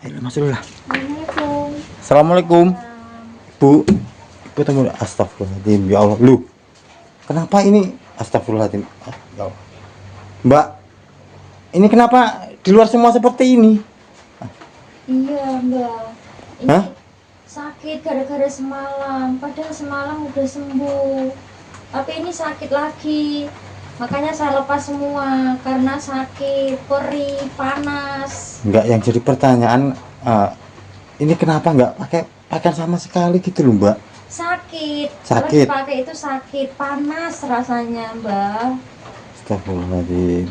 Ayo masuk dulu lah. Assalamualaikum. Assalamualaikum. Bu. Bu tunggu. Astagfirullahaladzim. Ya Allah. Lu. Kenapa ini? Astagfirullahaladzim. Ya Allah. Mbak. Ini kenapa di luar semua seperti ini? Iya mbak. Ini Hah? sakit gara-gara semalam. Padahal semalam udah sembuh. Tapi ini sakit lagi. Makanya saya lepas semua karena sakit, perih, panas. Enggak, yang jadi pertanyaan ini kenapa enggak pakai pakaian sama sekali gitu loh, Mbak? Sakit. Sakit. Kalau dipakai itu sakit, panas rasanya mbak. Astagfirullahaladzim.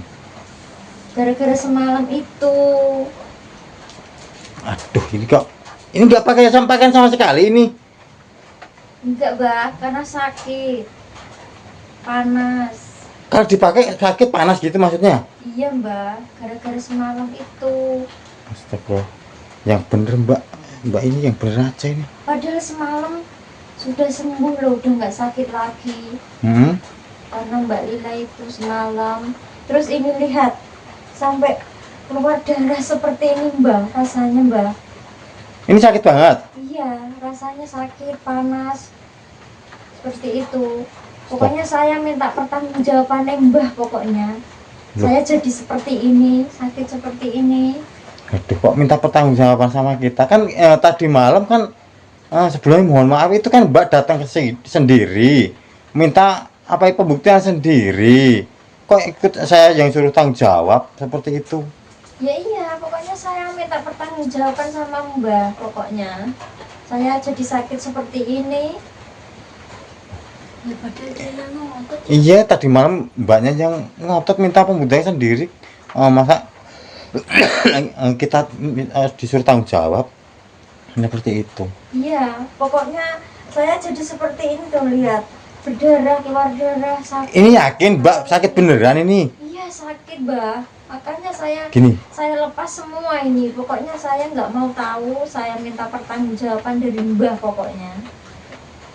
Gara-gara semalam itu. Aduh, ini enggak pakai pakaian sama sekali ini. Enggak mbak, karena sakit, panas. Kalau dipakai sakit panas gitu maksudnya? Iya mbak, gara-gara semalam itu. Astagfirullah. Yang bener Mbak. Mbak ini yang bener aja ini. Padahal semalam sudah sembuh loh, udah nggak sakit lagi. Karena Mbak Lila itu semalam. Terus ini lihat, sampai keluar darah seperti ini mbak, rasanya mbak. Ini sakit banget. Iya, rasanya sakit, panas, seperti itu. Pokoknya saya minta pertanggungjawabannya mbah pokoknya. Loh. Saya jadi seperti ini, sakit seperti ini. Aduh, kok minta pertanggungjawaban sama kita? Kan tadi malam kan sebelumnya mohon maaf itu kan Mbak datang ke sini sendiri. Minta apa pembuktian sendiri. Kok ikut saya yang suruh tanggung jawab seperti itu? Ya iya, pokoknya saya minta pertanggungjawaban sama mbah pokoknya. Saya jadi sakit seperti ini. Ya padahal dia yang ngotot. Iya, tadi malam Mbaknya yang ngotot minta pembuktian sendiri. Masa kita disuruh tanggung jawab seperti itu? Iya, pokoknya saya jadi seperti ini tuh, lihat. Berdarah, keluar darah, sakit. Ini yakin Mbak sakit beneran ini? Iya, sakit, Mbak. Makanya saya Gini. lepas semua ini. Pokoknya saya nggak mau tahu, saya minta pertanggungjawaban dari mbah pokoknya.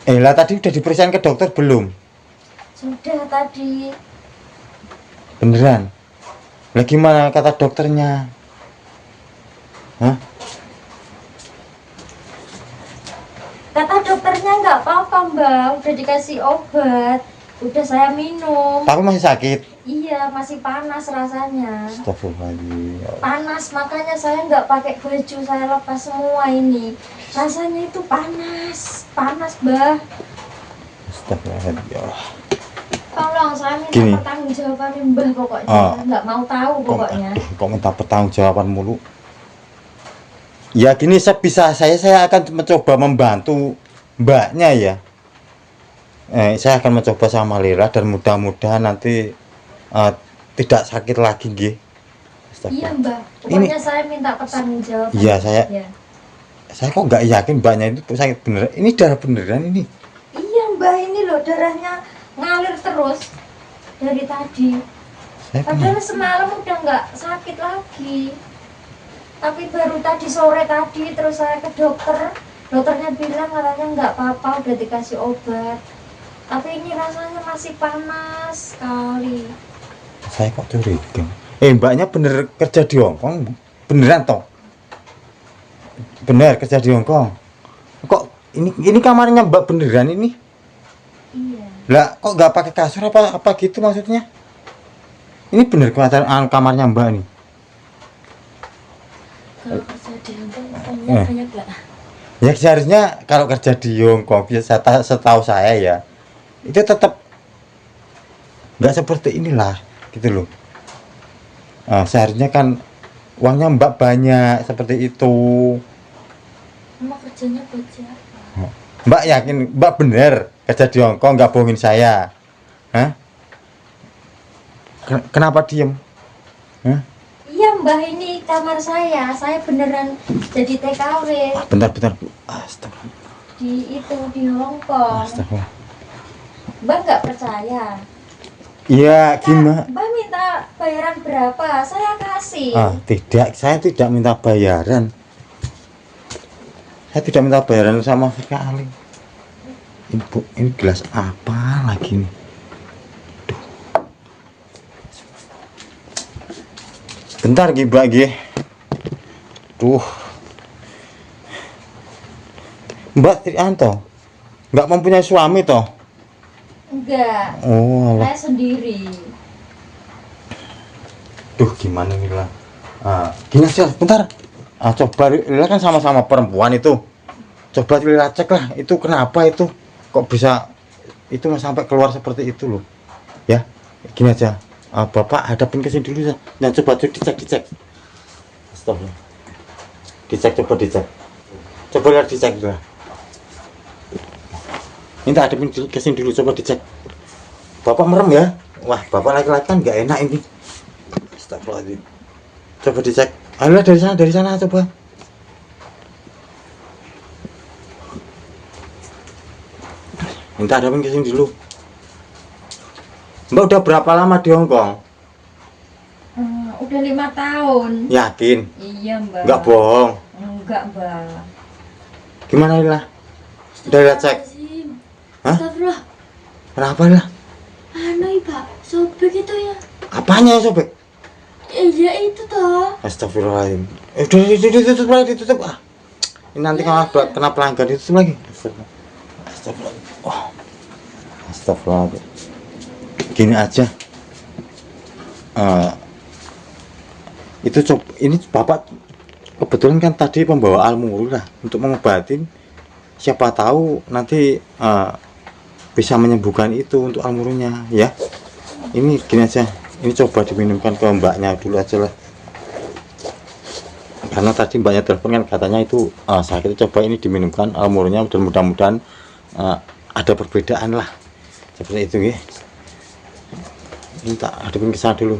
Lah tadi udah diperiksa ke dokter belum? Sudah tadi. Beneran? Lah gimana kata dokternya? Hah? Kata dokternya nggak apa-apa mbak, udah dikasih obat, udah saya minum. Tapi masih sakit? Iya, masih panas rasanya. Astagfirullahaladzim. Panas, makanya saya nggak pakai baju, saya lepas semua ini. Rasanya itu panas, panas mbak. Astagfirullahaladzim. Tolong saya minta Gini. pertanggungjawaban mbah pokoknya. Nggak mau tahu pokoknya. Kok minta pertanggungjawaban mulu? Ya gini, sebisa saya akan mencoba membantu mbaknya ya. Saya akan mencoba sama Lira dan mudah-mudahan nanti tidak sakit lagi nggih. Iya mbak, pokoknya saya minta pertanggungjawaban. Iya, Ya. saya kok nggak yakin mbaknya itu sakit beneran. Ini darah beneran ini. Iya mbak, ini loh darahnya ngalir terus dari tadi. Padahal semalam udah nggak sakit lagi. Tapi baru tadi sore tadi terus saya ke dokter. Dokternya bilang katanya nggak apa-apa, udah dikasih obat. Tapi ini rasanya masih panas sekali. Saya kok curiga. Mbaknya bener kerja di Hongkong? Beneran toh? Bener kerja di Hongkong. Kok ini kamarnya Mbak beneran ini? Iya. Lah kok nggak pakai kasur apa gitu maksudnya? Ini bener kamarnya Mbak nih. Kalau kerja di Hongkong banyak nggak? Ya seharusnya kalau kerja di Hongkong biasa setahu saya ya itu tetap nggak seperti inilah gitu loh. Seharusnya kan uangnya Mbak banyak seperti itu. Emang kerjanya buat siapa? Mbak yakin Mbak bener kerja di Hongkong, nggak bohongin saya? Hah? Kenapa diem? Hah? Iya mbah, ini kamar saya beneran jadi TKW Bentar Bu. Astagfirullah. di Hongkong. Astagfirullah. Mbak nggak percaya? Iya gimana? Mbak minta bayaran berapa? Saya kasih. Tidak, saya tidak minta bayaran. Saya tidak minta bayaran sama sekali. Ibu, ini gelas apa lagi nih? Bentar Mbak. Tuh. Mbak Trianto nggak mempunyai suami toh? Enggak. Oh, alah. Saya sendiri. Duh, gimana nih lah? Gini aja, bentar. Coba Lila kan sama-sama perempuan itu. Coba Lila cek lah, itu kenapa itu kok bisa itu sampai keluar seperti itu loh. Ya, gini aja. Bapak hadapin ke sini dulu ya. Nah, coba dicek. Stop. Dicek, coba dicek. Coba lihat dicek dulu. Minta hadapin ke sini dulu, coba dicek. Bapak merem ya. Wah, bapak laki-laki kan nggak enak ini. Astagfirullahaladzim. Coba dicek. Ayo dari sana coba. Minta hadapin ke sini dulu. Mbak udah berapa lama di Hong Kong? Udah 5 tahun. Yakin? Iya Mbak. Nggak bohong. Enggak Mbak. Gimana Lila? Udah lihat cek? Hah? Astagfirullah. Kenapa lah? Anu Pak, sobek itu ya. Apanya ya sobek? Iya itu toh. Astagfirullahaladzim. Udah ditutup lagi, ditutup. Ini nanti kalau kena pelanggan ditutup lagi. Astagfirullahaladzim. Oh. Astagfirullahaladzim. Gini aja. Itu ini bapak kebetulan kan tadi pembawa Al-Muru lah untuk mengobatin. Siapa tahu nanti bisa menyembuhkan itu untuk Al-Murunya ya. Ini gini aja. Ini coba diminumkan ke mbaknya dulu aja lah. Karena tadi mbaknya telepon kan katanya itu sakit. Coba ini diminumkan Al-Murunya dan mudah-mudahan ada perbedaan lah. Seperti itu ya. Minta hadapin ke sana dulu.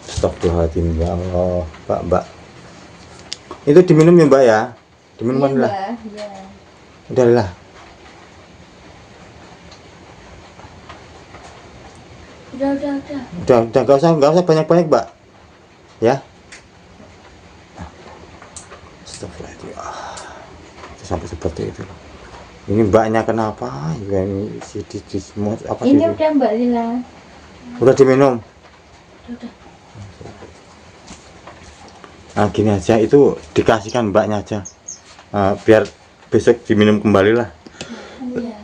Astagfirullahaladzim ya Allah. Mbak. Itu diminum ya Mbak ya. Diminum kan lah. Iya. Udah lah. Udah. Udah nggak usah banyak-banyak Mbak. Ya. Astagfirullahaladzim. Sampai seperti itu. Ini mbaknya kenapa? Ini di semua apa Ini itu? udah Mbak Lila. Udah diminum. Udah. Nah gini aja, itu dikasihkan mbaknya aja. Biar besok diminum kembali lah. Iya.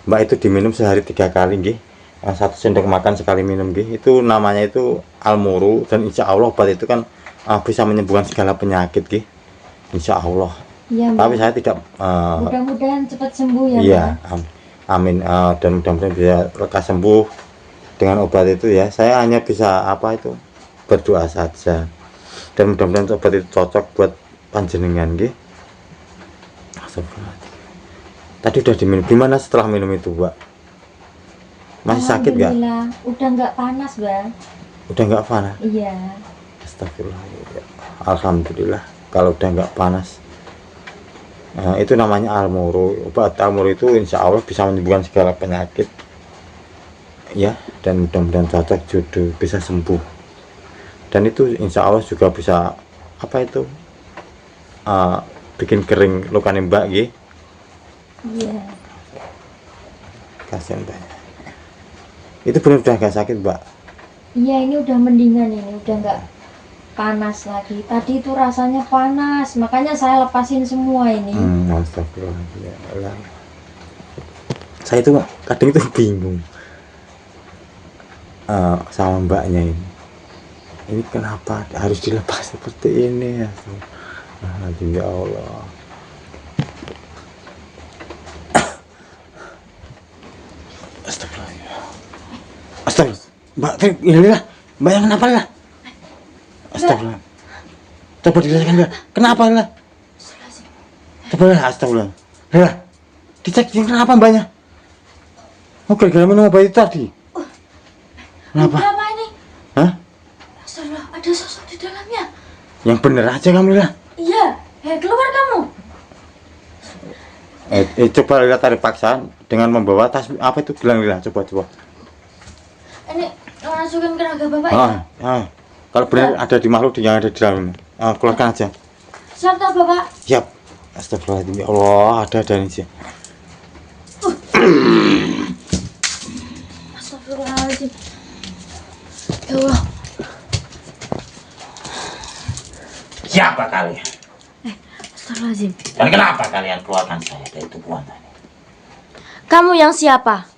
Mbak itu diminum sehari 3 kali nggih. 1 sendok makan sekali minum nggih. Itu namanya itu Al-Muru dan insya Allah obat itu kan bisa menyembuhkan segala penyakit nggih. Insya Allah. Iya Mbak. Tapi saya tidak Mudah-mudahan cepat sembuh ya iya, Mbak. amin. Dan mudah-mudahan bisa lekas sembuh dengan obat itu ya. Saya hanya bisa berdoa saja. Dan mudah-mudahan obat itu cocok buat panjenengan nggih. Astagfirullahaladzim. Tadi udah diminum. Gimana setelah minum itu, Mbak? Masih sakit nggak? Alhamdulillah, udah nggak panas Bang. Udah nggak panas? Iya. Astagfirullahaladzim. Alhamdulillah kalau udah nggak panas. Itu namanya Al-Muru. Obat Al-Muru itu insya Allah bisa menyembuhkan segala penyakit ya, dan mudah-mudahan cocok jodoh, bisa sembuh. Dan itu insya Allah juga bisa bikin kering luka Mbak gitu. Iya. Kasihan Mbak. Itu benar udah gak sakit Mbak? Iya, ini udah mendingan, ini udah nggak panas lagi. Tadi itu rasanya panas, makanya saya lepasin semua ini. Astagfirullahaladzim. Saya itu kadang itu bingung sama mbaknya ini. Ini kenapa harus dilepas seperti ini ya? Ya Allah. Astagfirullah. Mbak, ini lah. Mbak yang kenapa lah? Astagfirullah. Coba dirasakan lah. Kenapa lah? Coba lah, astagfirullah. Lah, dicek kenapa mbaknya? Oh, gara-gara minum obat itu tadi. Kenapa? Apa ini? Hah? Astagfirullah, ada sosok di dalamnya. Yang bener aja kamu lah. Iya, keluar kamu. Coba lihat tarik paksaan dengan membawa tas apa itu gelang Lila. Coba. Ini masukin ke raga bapak ya. Kalau benar ada di makhluk yang ada di dalam, keluarkan aja. Siap tak bapak? Siap. Astagfirullahaladzim. Ya Allah, ada ini sih. Astagfirullahaladzim. Ya Allah. Siapa kalian? Astagfirullahaladzim. Dan kenapa kalian keluarkan saya dari tubuhan tadi? Kamu yang siapa?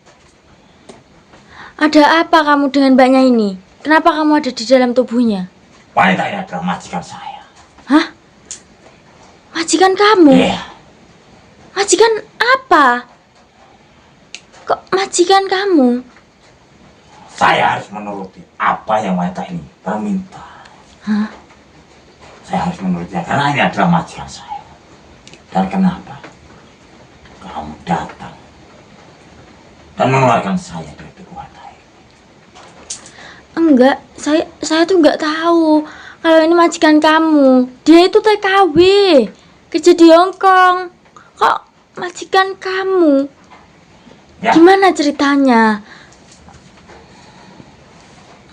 Ada apa kamu dengan mbaknya ini? Kenapa kamu ada di dalam tubuhnya? Wanita ini adalah majikan saya. Hah? Majikan kamu? Iya. Majikan apa? Kok majikan kamu? Saya harus menuruti apa yang wanita ini meminta. Hah? Saya harus menurutinya karena ini adalah majikan saya. Dan kenapa kamu datang dan mengeluarkan saya dari tubuhan saya? Enggak, saya tuh nggak tahu kalau ini majikan kamu. Dia itu TKW, kerja di Hong Kong. Kok majikan kamu? Ya, Gimana ceritanya?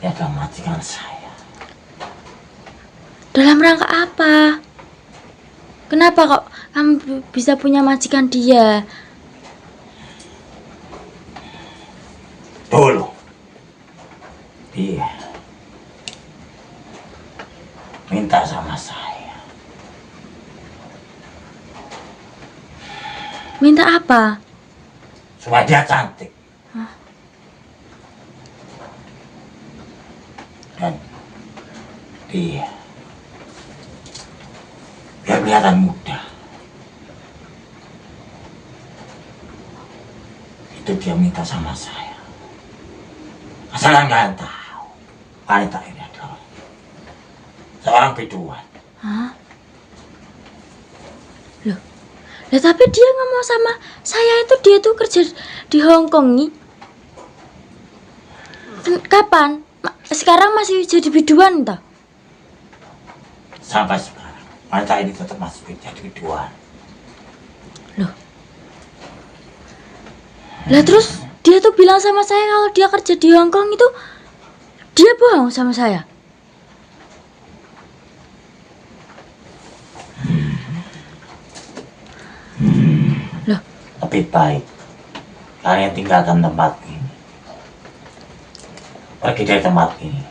dia adalah majikan saya. Dalam rangka apa? Kenapa kok kamu bisa punya majikan dia? Dulu dia minta sama saya. Minta apa? Supaya dia cantik. Dan dia biar kelihatan muda. Itu dia minta sama saya. Asalkan kalian tahu, wanita ini adalah seorang biduan. Hah? Loh, tapi dia ngomong sama saya itu dia tuh kerja di Hong Kong nih. Kapan? Sekarang masih jadi biduan toh? Sampai sekarang, wanita ini tetap masih jadi biduan. Lah terus dia tuh bilang sama saya kalau dia kerja di Hong Kong itu dia bohong sama saya. Loh, Lebih baik kalian tinggalkan tempat ini. Pergi dari tempat ini.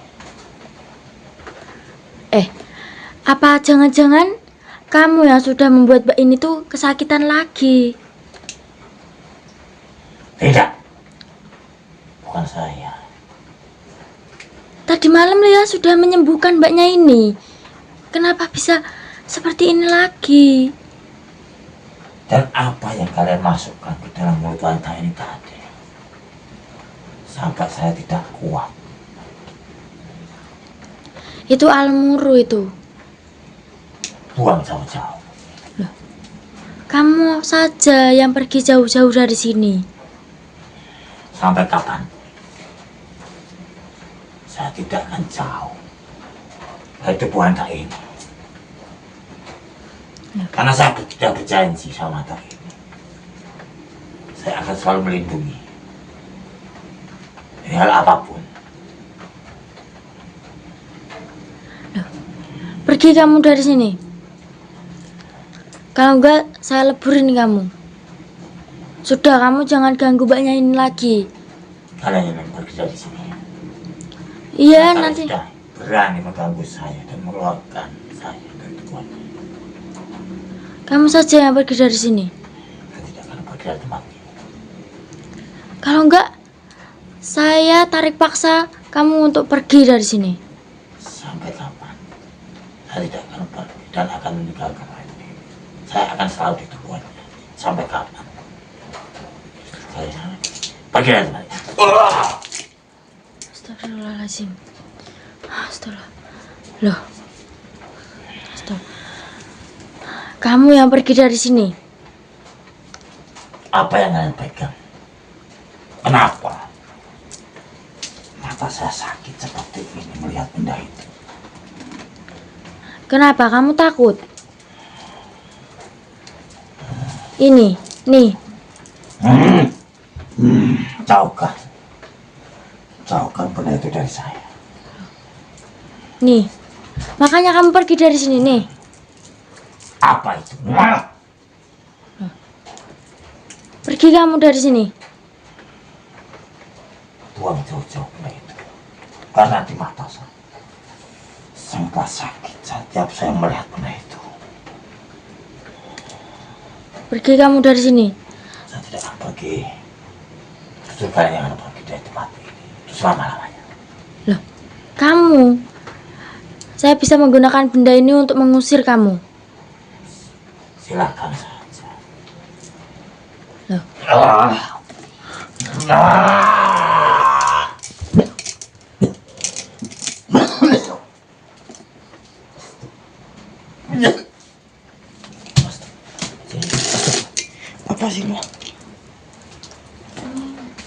apa jangan-jangan kamu yang sudah membuat mbak ini tuh kesakitan lagi? Tidak. Bukan saya. Tadi malam Lia sudah menyembuhkan mbaknya ini. Kenapa bisa seperti ini lagi? Dan apa yang kalian masukkan ke dalam mulut wanita ini tadi? Sampai saya tidak kuat. Itu almuru itu. Buang jauh-jauh. Kamu saja yang pergi jauh-jauh dari sini. Sampai kapan? Saya tidak akan jauh dari tubuh wanita ini. Karena saya sudah berjanji sama wanita ini. Saya akan selalu melindungi. Hal apapun. Pergi kamu dari sini. Kalau enggak, saya leburin kamu. Sudah, kamu jangan ganggu mbaknya ini lagi. Kalian yang pergi dari sini. Iya, Kalian nanti. sudah berani mengganggu saya dan mengeluarkan saya dari tubuhan ini. Kamu saja yang pergi dari sini. Saya tidak akan pergi dari tempat ini. Kalau enggak, saya tarik paksa kamu untuk pergi dari sini. Sampai kapan? Saya tidak akan pergi dan akan meninggalkan ini. Saya akan selalu di tubuhannya. Sampai kapan? Saya pergi dari tempat ini. Astagfirullahaladzim. Astagfirullah. Loh. Astagfirullah. Kamu yang pergi dari sini. Apa yang kalian pegang? Kenapa? Mata saya sakit seperti ini melihat benda itu. Kenapa kamu takut? Ini, nih. Jauhkan. Jauhkan benda itu dari saya. Nih. Makanya kamu pergi dari sini nih. Apa itu? Pergi kamu dari sini. Buang jauh-jauh benda itu. Karena di mata saya sempat sakit setiap saya melihat benda itu. Pergi kamu dari sini. Saya tidak akan pergi. Justru kalian yang akan pergi dari tempat ini. Itu selama-lamanya. Loh, kamu. Saya bisa menggunakan benda ini untuk mengusir kamu. Silakan saja. Loh. Apa sih lo?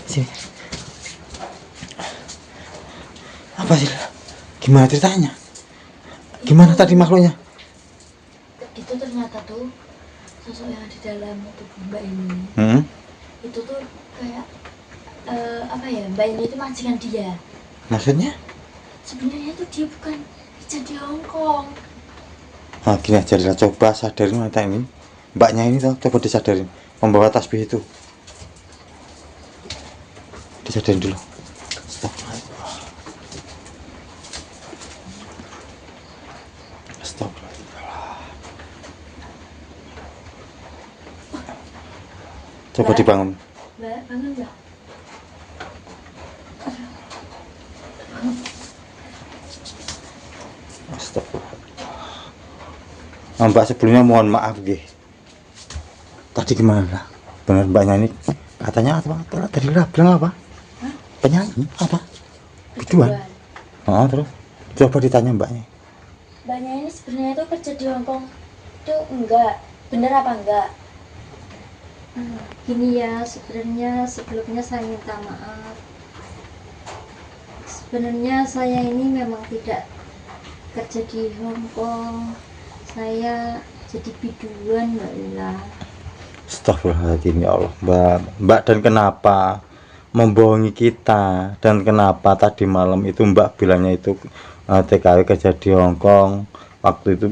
Sini. Apa sih? Gimana ceritanya? Gimana tadi makhluknya? Itu ternyata tuh sosok yang di dalam tubuh Mbak ini. Itu tuh kayak apa ya? Mbak ini itu majikan dia. Maksudnya? Sebenarnya tuh dia bukan jadi Hongkong. Nah, gini aja lah, coba sadarin wanita ini. Mbaknya ini tuh, coba disadarin. Membawa tasbih itu. Disadarin dulu. Stop. Stop. Coba dibangun. Mbak, bangun Mbak. Astagfirullah. Mbak sebelumnya mohon maaf gih. Tadi gimana? Benar mbaknya ini katanya apa? Tadi bilang apa? Penyanyi apa? Biduan. Oh, terus coba ditanya mbaknya. Mbaknya ini sebenarnya tuh kerja di Hongkong. Itu enggak. Bener apa enggak? Gini ya, sebenarnya sebelumnya saya minta maaf. Sebenarnya saya ini memang tidak kerja di Hongkong. Saya jadi biduan, Mbak Lila. Astagfirullahaladzim, ya Allah mbak, dan kenapa membohongi kita, dan kenapa tadi malam itu mbak bilangnya itu TKW kerja di Hongkong, waktu itu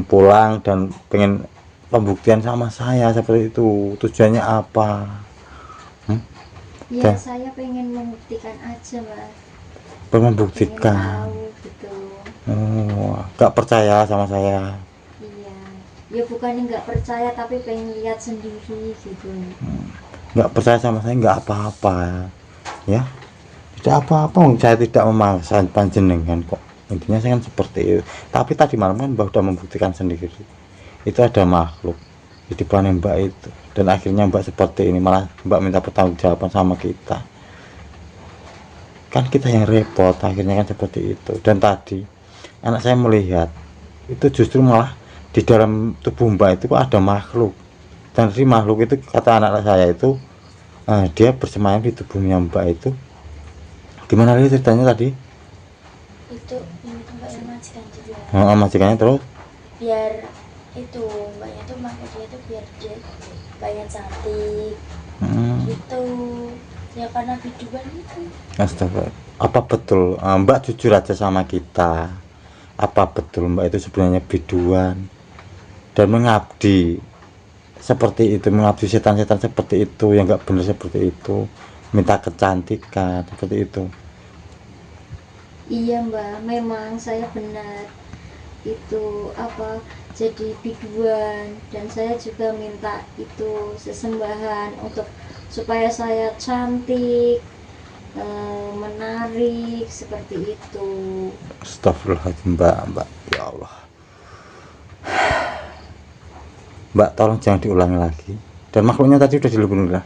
pulang dan pengen pembuktian sama saya seperti itu. Tujuannya apa? Ya, saya pengen membuktikan aja, Mbak. Membuktikan. Tahu gitu. Oh, gak percaya sama saya. Iya. Ya bukannya nggak percaya, tapi pengen lihat sendiri gitu. Nggak percaya sama saya nggak apa-apa ya, tidak apa-apa. Saya tidak memaksa panjenengan kok, intinya saya kan seperti itu. Tapi tadi malam kan mbak sudah membuktikan sendiri itu ada makhluk di depan mbak itu, dan akhirnya mbak seperti ini, malah mbak minta pertanggungjawaban sama kita, kan kita yang repot akhirnya kan seperti itu. Dan tadi anak saya melihat itu justru malah di dalam tubuh mbak itu ada makhluk, dan si makhluk itu kata anak saya itu dia bersemayam di tubuhnya mbak itu. Gimana tadi ceritanya tadi? Itu mbaknya majikan juga. Majikannya terus Biar itu mbaknya tuh pakai dia tuh biar dia mbaknya cantik. Gitu. Ya karena biduan itu. Astaga, apa betul mbak jujur aja sama kita, apa betul mbak itu sebenarnya biduan dan mengabdi seperti itu, mengabdi setan-setan seperti itu yang nggak benar seperti itu, minta kecantikan seperti itu? Iya, Mbak, memang saya benar itu jadi biduan, dan saya juga minta itu sesembahan untuk supaya saya cantik, menarik seperti itu. Astagfirullahaladzim mbak, ya Allah. Mbak tolong jangan diulangi lagi, dan makhluknya tadi udah dilebur lah.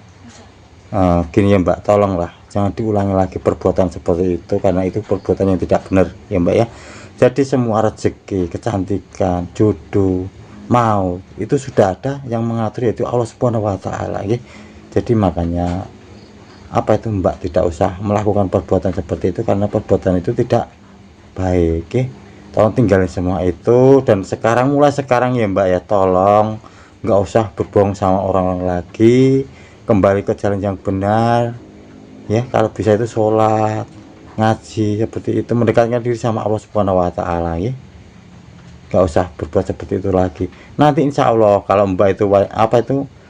Gini ya mbak, tolonglah jangan diulangi lagi perbuatan seperti itu, karena itu perbuatan yang tidak benar ya mbak ya. Jadi semua rezeki, kecantikan, jodoh, maut itu sudah ada yang mengatur, yaitu Allah Subhanahu wa Ta'ala ya. Jadi makanya apa itu mbak tidak usah melakukan perbuatan seperti itu, karena perbuatan itu tidak baik ya. Tolong tinggalin semua itu, dan mulai sekarang ya mbak ya, tolong nggak usah berbohong sama orang lagi, kembali ke jalan yang benar ya. Kalau bisa itu sholat, ngaji seperti itu, mendekatkan diri sama Allah Subhanahu wa Ta'ala ya. Nggak usah berbuat seperti itu lagi. Nanti insya Allah kalau mbak itu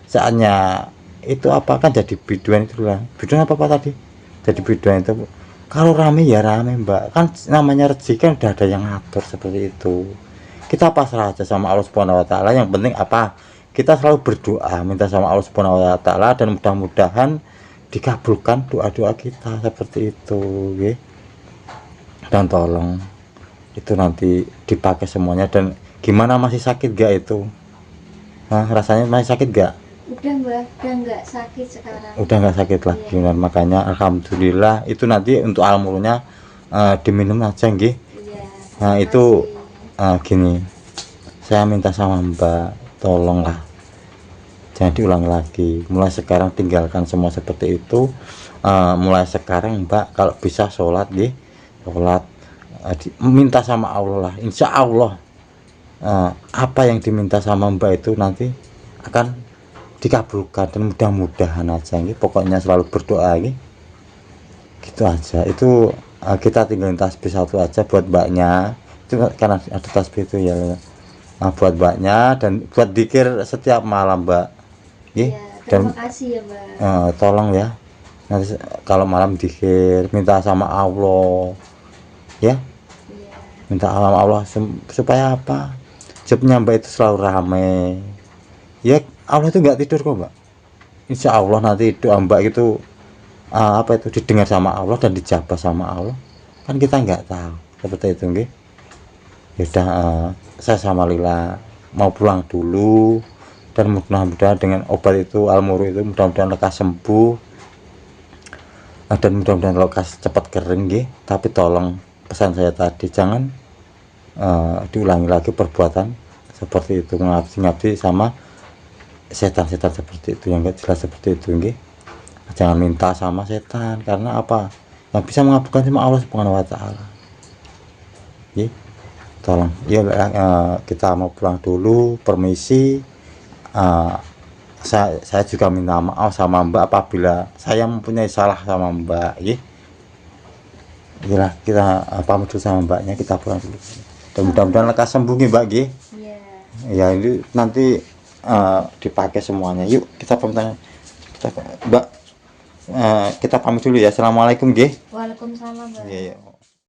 saatnya itu kan jadi biduan itu lah. Biduan apa tadi? Jadi biduan itu Kalau rame ya rame mbak, kan namanya rezeki kan udah ada yang ngatur seperti itu. Kita pasrah aja sama Allah Subhanahu Wa Taala. Yang penting apa? Kita selalu berdoa, minta sama Allah Subhanahu Wa Taala, dan mudah-mudahan dikabulkan doa-doa kita seperti itu, ya. Dan tolong itu nanti dipakai semuanya. Dan gimana, masih sakit gak itu? Nah, rasanya masih sakit gak? Udah mbak, udah nggak sakit sekarang. Udah nggak sakit lagi. Iya. Dan makanya alhamdulillah itu nanti untuk almurunya diminum aja nggih. Iya. Nah terima itu kasih. gini, saya minta sama mbak, tolonglah jangan diulangi lagi. Mulai sekarang tinggalkan semua seperti itu. Mulai sekarang mbak kalau bisa sholat nggih, sholat, minta sama Allah lah. Insya Allah apa yang diminta sama mbak itu nanti akan dikabulkan, dan mudah-mudahan aja nih, pokoknya selalu berdoa nih, gitu aja. Itu kita tinggalin tasbih satu aja buat mbaknya, itu karena ada tasbih itu ya. Buat mbaknya dan buat dzikir setiap malam mbak, Iya, dan terima kasih ya mbak. tolong ya nanti kalau malam dzikir minta sama Allah ya, Iya. minta sama Allah supaya apa, hidupnya mbak itu selalu ramai ya. Allah itu nggak tidur kok mbak, insya Allah nanti doa mbak itu apa itu didengar sama Allah dan dijabah sama Allah, kan kita nggak tahu seperti itu nggih. Yaudah, saya sama Lila mau pulang dulu, dan mudah-mudahan dengan obat itu Almuru itu mudah-mudahan lekas sembuh, dan mudah-mudahan lekas cepat kering nggih. Tapi tolong pesan saya tadi, jangan diulangi lagi perbuatan seperti itu, ngabdi sama setan-setan seperti itu yang enggak jelas seperti itu nggih. Jangan minta sama setan, karena apa, yang bisa mengabulkan cuma Allah Subhanahu Wa Taala nggih. Tolong ya, kita mau pulang dulu, permisi. Saya juga minta maaf sama mbak apabila saya mempunyai salah sama mbak ya. Inilah kita pamit dulu sama mbaknya, kita pulang dulu dan mudah-mudahan lekas sembuh nih mbak ya. Iya. Ya ini nanti dipakai semuanya. Yuk kita pamit, mbak, kita pamit dulu ya. Assalamualaikum nggih. Waalaikumsalam mbak. Iya, iya.